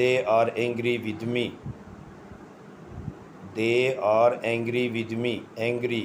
they are angry with me، they are angry with me، angry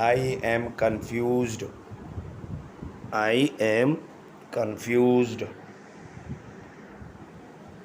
I am confused، I am confused۔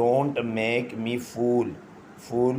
don't make me fool، fool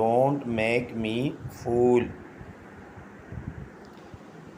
don't make me fool۔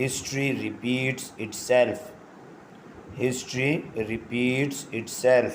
history repeats itself، history repeats itself۔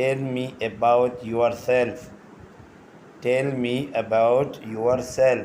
tell me about yourself، tell me about yourself۔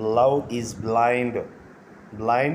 love is blind، blind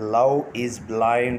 love is blind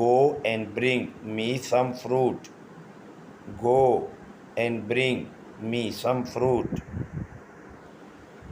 go and bring me some fruit، go and bring me some fruit۔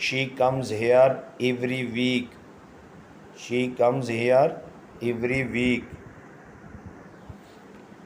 she comes here every week، she comes here every week۔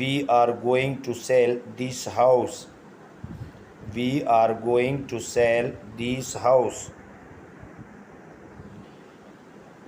we are going to sell this house، we are going to sell this house۔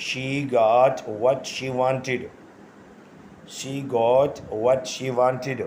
she got what she wanted، she got what she wanted۔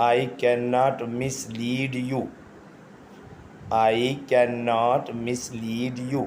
I cannot mislead you، I cannot mislead you۔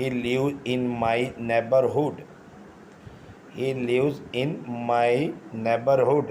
he lives in my neighborhood، he lives in my neighborhood۔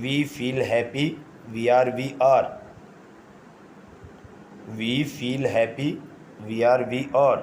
we feel happy where we are، we feel happy where we are۔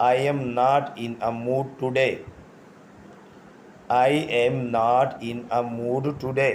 I am not in a mood today، I am not in a mood today۔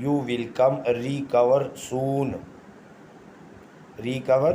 you will come recover soon، recover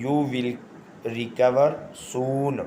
you will recover soon۔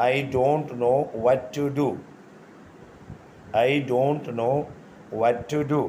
I don't know what to do، I don't know what to do۔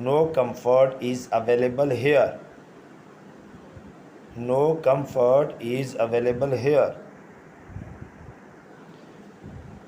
no comfort is available here، no comfort is available here۔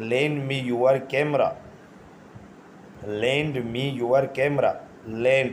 lend me your camera، lend me your camera، lend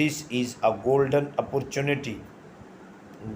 this is a golden opportunity،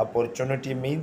opportunity means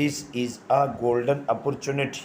this is a golden opportunity۔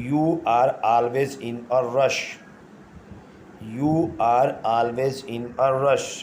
you are always in a rush، you are always in a rush۔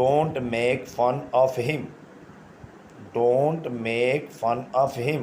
don't make fun of him، don't make fun of him۔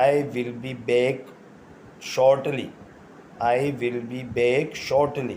I will be back shortly، I will be back shortly۔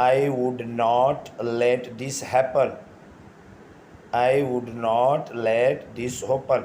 I would not let this happen، I would not let this happen۔